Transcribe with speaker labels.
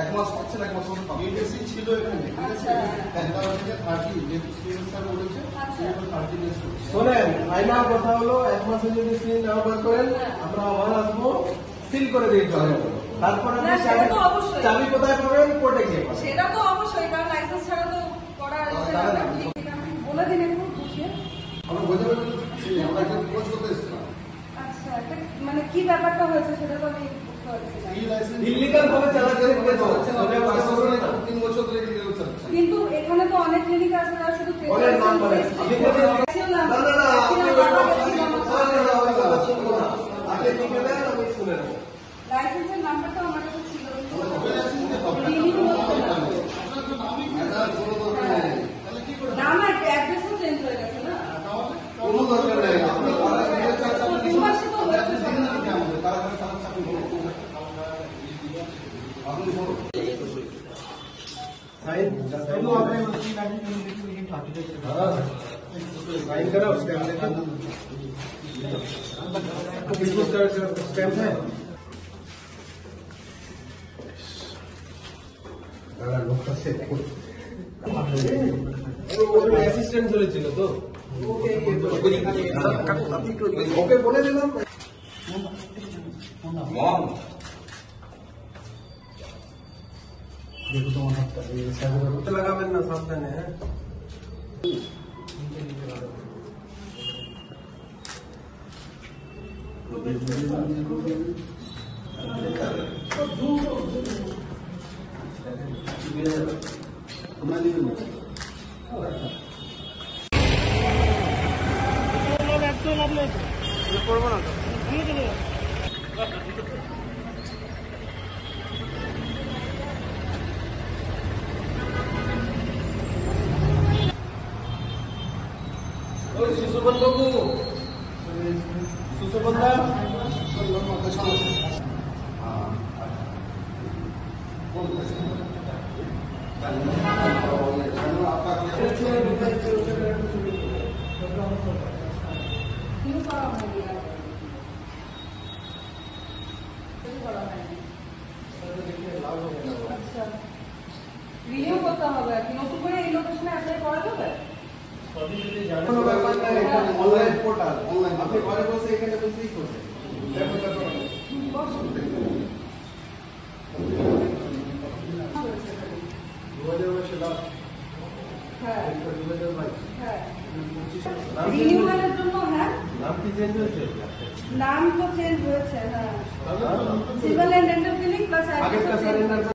Speaker 1: এক মাস পাচ্ছেন, এক মাস ইউডিসি ছিল এখানে, ঠিক আছে? হ্যাঁ, তার থেকে 30 যেহেতু সিএম স্যার বলেছে 30 ডেজ করছে।
Speaker 2: শোনেন, ফাইনাল কথা হলো 1 মাসে যদি সিল না অর্ডার করেন আমরা আবার আসবো, সিল করে দিয়ে চলে যাবো। তারপর আপনি চাবি কোথায় পাবেন? কোর্টে গিয়ে পাবেন।
Speaker 3: সেটা তো অবশ্যই, কারণ লাইসেন্স ছাড়া তো করা বলে দিন একটু বুঝিয়ে।
Speaker 1: আমরা বোঝাবো আমরা একটা কোচ করতে এসেছিলাম।
Speaker 3: আচ্ছা, মানে কি ব্যাপারটা হয়েছে সেটা তো আমি বুঝতে পারছি না।
Speaker 2: ইল্লিগাল ভাবে চালাচ্ছেন,
Speaker 1: 3 বছর ধরে ইল্লিগাল চালাচ্ছে।
Speaker 3: কিন্তু এখানে তো অনেক ক্লিনিক আছে যারা শুধু
Speaker 2: অনেক নাম বলে। না না না, আপনি আগে লিখে দেন, আমি শুনে নেব।
Speaker 3: লাইসেন্সের নাম্বারটা আমার কাছে ছিল। নাম আর অ্যাড্রেসও চেঞ্জ হয়ে গেছে না?
Speaker 1: কোনো দরকার নেই। আপনি
Speaker 2: साइन करा उसके अंदर बिजनेस का स्टैम्प है। অ্যাসিস্ট্যান্ট চলেছিল তো, ওকে বলে দিলাম। দেখো তোমার হাতটা লাগাবেন না, সাবধানে। হ্যাঁ, করবো না তো। সুশোভন বাবু, সুশোভন দা,
Speaker 3: রিনিউ করতে হবে আর কি, নতুন করে এই লোকেশনে অ্যাপ্লাই করা যাবে?
Speaker 2: কোনো ব্যাপার না, এটা অনলাইন পোর্টাল, অনলাইন আপনি ঘরে বসে এখানে বসেই করবেন।
Speaker 3: রিনিউয়ালের জন্য। হ্যাঁ,
Speaker 2: নাম কি চেঞ্জ হয়েছে?
Speaker 3: নাম তো চেঞ্জ হয়েছে। হ্যাঁ, civil and dental clinic plus